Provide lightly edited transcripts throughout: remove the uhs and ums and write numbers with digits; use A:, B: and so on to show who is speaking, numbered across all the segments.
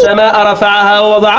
A: السماء رفعها ووضع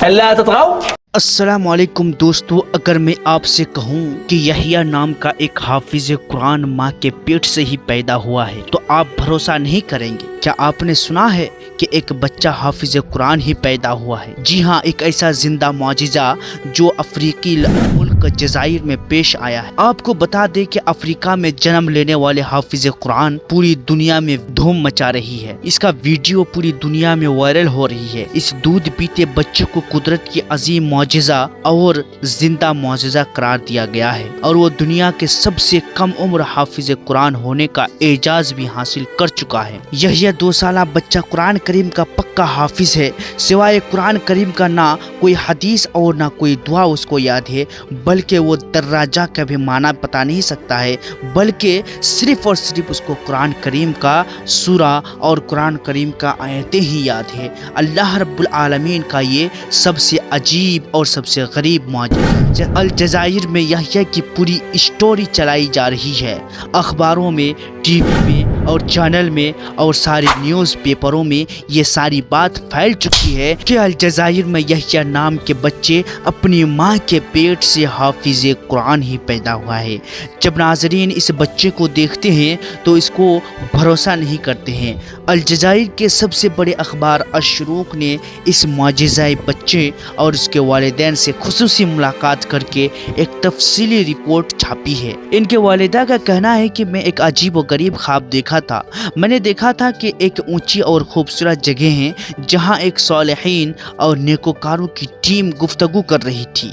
A: ألا تطغوا.
B: السلام علیکم دوستو، اگر میں آپ سے کہوں کہ یحییٰ نام کا ایک حافظ قرآن ماں کے پیٹ سے ہی پیدا ہوا ہے تو آپ بھروسہ نہیں کریں گے۔ کیا آپ نے سنا ہے کہ ایک بچہ حافظ قرآن ہی پیدا ہوا ہے؟ جی ہاں، ایک ایسا زندہ معجزہ جو افریقی ملک جزائر میں پیش آیا ہے۔ آپ کو بتا دیں کہ افریقہ میں جنم لینے والے حافظ قرآن پوری دنیا میں دھوم مچا رہی ہے۔ اس کا ویڈیو پوری دنیا میں وائرل ہو رہی ہے۔ اس دودھ پیتے بچے کو قدرت کی عظیم معجزہ اور زندہ معجزہ قرار دیا گیا ہے، اور وہ دنیا کے سب سے کم عمر حافظ قرآن ہونے کا اعزاز بھی حاصل کر چکا ہے۔ یحییٰ 2 سالہ بچہ قرآن کریم کا پکا حافظ ہے۔ سوائے قرآن کریم کا نہ کوئی حدیث اور نہ کوئی دعا اس کو یاد ہے، بلکہ وہ دراجہ کا بھی معنی بتا نہیں سکتا ہے، بلکہ صرف اور صرف اس کو قرآن کریم کا سورہ اور قرآن کریم کا آیتیں ہی یاد ہے۔ اللہ رب العالمین کا یہ سب سے عجیب اور سب سے غریب معجزہ۔ الجزائر میں یحییٰ کی پوری اسٹوری چلائی جا رہی ہے، اخباروں میں، ٹی وی میں اور چینل میں اور سارے نیوز پیپروں میں یہ ساری بات پھیل چکی ہے کہ الجزائر میں یحییٰ نام کے بچے اپنی ماں کے پیٹ سے حافظ قرآن ہی پیدا ہوا ہے۔ جب ناظرین اس بچے کو دیکھتے ہیں تو اس کو بھروسہ نہیں کرتے ہیں۔ الجزائر کے سب سے بڑے اخبار الشروق نے اس معجزہ بچے اور اس کے والدین سے خصوصی ملاقات کر کے ایک تفصیلی رپورٹ چھاپی ہے۔ ان کے والدہ کا کہنا ہے کہ میں ایک عجیب و غریب خواب دیکھا تھا۔ میں نے دیکھا تھا کہ ایک اونچی اور خوبصورت جگہ ہے جہاں ایک صالحین اور نیکوکاروں کی ٹیم گفتگو کر رہی تھی۔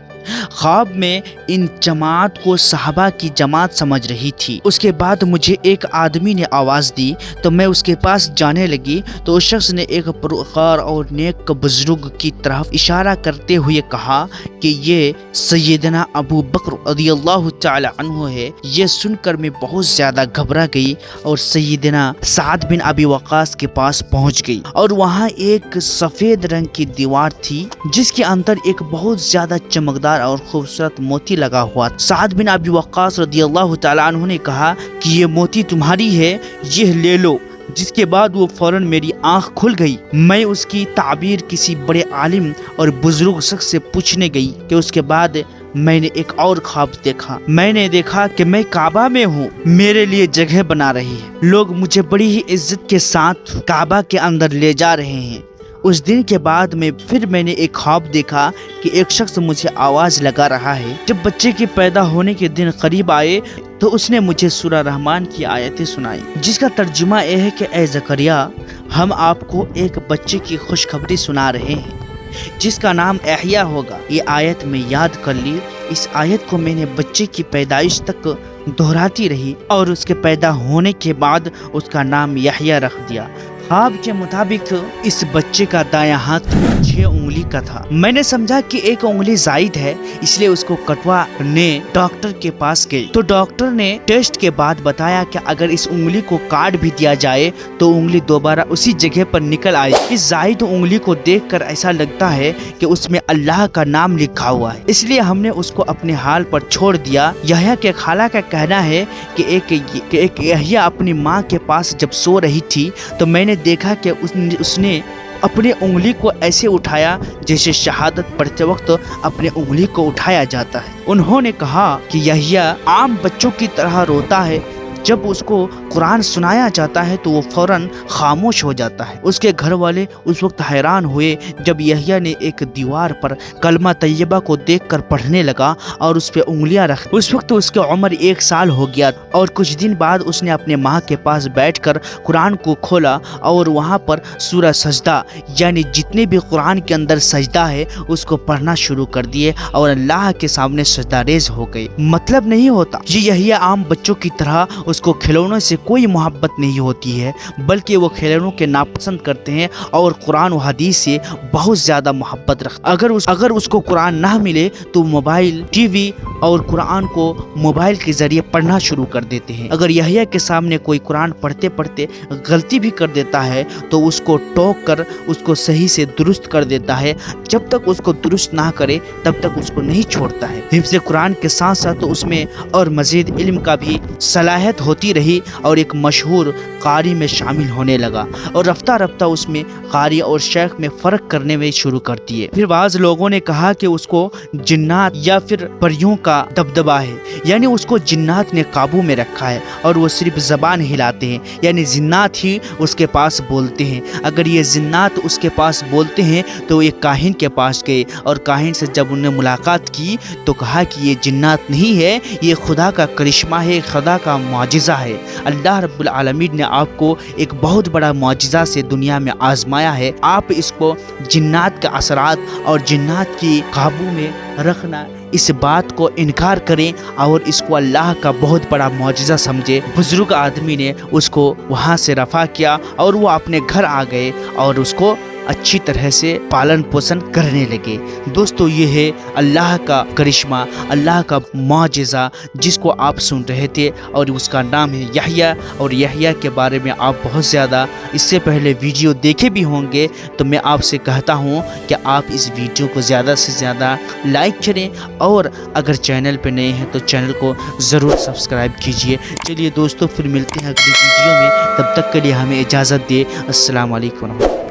B: خواب میں ان جماعت کو صحابہ کی جماعت سمجھ رہی تھی۔ اس کے بعد مجھے ایک آدمی نے آواز دی تو میں اس کے پاس جانے لگی تو اس شخص نے ایک پروقار اور نیک بزرگ کی طرف اشارہ کرتے ہوئے کہا کہ یہ سیدنا ابو بکر رضی اللہ تعالی عنہ ہے۔ یہ سن کر میں بہت زیادہ گھبرا گئی اور سیدنا سعد بن ابی وقاص کے پاس پہنچ گئی، اور وہاں ایک سفید رنگ کی دیوار تھی جس کے اندر ایک بہت زیادہ چمکدار اور خوبصورت موتی لگا ہوا۔ سعد بن ابی وقاص رضی اللہ تعالیٰ عنہ نے کہا کہ یہ موتی تمہاری ہے، یہ لے لو۔ جس کے بعد وہ فوراً میری آنکھ کھل گئی۔ میں اس کی تعبیر کسی بڑے عالم اور بزرگ شخص سے پوچھنے گئی کہ اس کے بعد میں نے ایک اور خواب دیکھا۔ میں نے دیکھا کہ میں کعبہ میں ہوں، میرے لیے جگہ بنا رہی ہے، لوگ مجھے بڑی ہی عزت کے ساتھ کعبہ کے اندر لے جا رہے ہیں۔ اس دن کے بعد میں نے ایک خواب دیکھا کہ ایک شخص مجھے آواز لگا رہا ہے۔ جب بچے کے پیدا ہونے کے دن قریب آئے تو اس نے مجھے سورہ رحمان کی آیتیں سنائی، جس کا ترجمہ یہ ہے کہ اے زکریا، ہم آپ کو ایک بچے کی خوشخبری سنا رہے ہیں جس کا نام یحییٰ ہوگا۔ یہ آیت میں یاد کر لی۔ اس آیت کو میں نے بچے کی پیدائش تک دہراتی رہی اور اس کے پیدا ہونے کے بعد اس کا نام یحییٰ رکھ دیا۔ خواب کے مطابق اس بچے کا دایاں ہاتھ 6 انگلی کا تھا۔ میں نے سمجھا کہ ایک انگلی زائد ہے، اس لیے اس کو کٹوانے ڈاکٹر کے پاس گئی تو ڈاکٹر نے ٹیسٹ کے بعد بتایا کہ اگر اس انگلی کو کاٹ بھی دیا جائے تو انگلی دوبارہ اسی جگہ پر نکل آئے۔ اس زائد انگلی کو دیکھ کر ایسا لگتا ہے کہ اس میں اللہ کا نام لکھا ہوا ہے، اس لیے ہم نے اس کو اپنے حال پر چھوڑ دیا۔ یحییٰ کے خالہ کا کہنا ہے کہ ایک یحییٰ اپنی ماں کے پاس جب سو رہی تھی تو میں نے دیکھا کہ اس نے اپنے انگلی کو ایسے اٹھایا جیسے شہادت پڑھتے وقت اپنے انگلی کو اٹھایا جاتا ہے۔ انہوں نے کہا کہ یحییٰ عام بچوں کی طرح روتا ہے، جب اس کو قرآن سنایا جاتا ہے تو وہ فوراً خاموش ہو جاتا ہے۔ اس کے گھر والے اس وقت حیران ہوئے جب یحییٰ نے ایک دیوار پر کلمہ طیبہ کو دیکھ کر پڑھنے لگا اور اس پہ انگلیاں رکھ۔ اس وقت اس کی عمر 1 سال ہو گیا اور کچھ دن بعد اس نے اپنے ماں کے پاس بیٹھ کر قرآن کو کھولا اور وہاں پر سورہ سجدہ یعنی جتنے بھی قرآن کے اندر سجدہ ہے اس کو پڑھنا شروع کر دیے اور اللہ کے سامنے سجدہ ریز ہو گئے۔ مطلب نہیں ہوتا یہ یحییٰ عام بچوں کی طرح اس کو کھلونوں سے کوئی محبت نہیں ہوتی ہے، بلکہ وہ کھلونوں کے ناپسند کرتے ہیں اور قرآن و حدیث سے بہت زیادہ محبت رکھتے ہیں۔ اگر اس کو قرآن نہ ملے تو موبائل، ٹی وی اور قرآن کو موبائل کے ذریعے پڑھنا شروع کر دیتے ہیں۔ اگر یحییٰ کے سامنے کوئی قرآن پڑھتے پڑھتے غلطی بھی کر دیتا ہے تو اس کو ٹوک کر اس کو صحیح سے درست کر دیتا ہے، جب تک اس کو درست نہ کرے تب تک اس کو نہیں چھوڑتا ہے۔ حفظ قرآن کے ساتھ ساتھ اس میں اور مزید علم کا بھی صلاحیت ہوتی رہی اور ایک مشہور قاری میں شامل ہونے لگا، اور رفتہ رفتہ اس میں قاری اور شیخ میں فرق کرنے میں شروع کر دیے۔ پھر بعض لوگوں نے کہا کہ اس کو جنات یا پھر پریوں کا دبدبہ ہے، یعنی اس کو جنات نے قابو میں رکھا ہے اور وہ صرف زبان ہلاتے ہیں، یعنی جنات ہی اس کے پاس بولتے ہیں۔ اگر یہ جنات اس کے پاس بولتے ہیں تو ایک کاہن کے پاس گئے، اور کاہن سے جب انہیں ملاقات کی تو کہا کہ یہ جنات نہیں ہے، یہ خدا کا کرشمہ ہے، خدا کا معجزہ ہے۔ اللہ رب العالمین نے آپ کو ایک بہت بڑا معجزہ سے دنیا میں آزمایا ہے، آپ اس کو جنات کے اثرات اور جنات کی قابو میں رکھنا، اس بات کو انکار کریں اور اس کو اللہ کا بہت بڑا معجزہ سمجھے۔ بزرگ آدمی نے اس کو وہاں سے رفع کیا اور وہ اپنے گھر آ گئے اور اس کو اچھی طرح سے پالن پوشن کرنے لگے۔ دوستو، یہ ہے اللہ کا کرشمہ، اللہ کا معجزہ جس کو آپ سن رہے تھے، اور اس کا نام ہے یحییٰ۔ اور یحییٰ کے بارے میں آپ بہت زیادہ اس سے پہلے ویڈیو دیکھے بھی ہوں گے، تو میں آپ سے کہتا ہوں کہ آپ اس ویڈیو کو زیادہ سے زیادہ لائک کریں، اور اگر چینل پہ نئے ہیں تو چینل کو ضرور سبسکرائب کیجئے۔ چلیے دوستو، پھر ملتے ہیں اگلی ویڈیو میں، تب تک کے لیے ہمیں اجازت دے۔ السلام علیکم ورحمۃ اللہ۔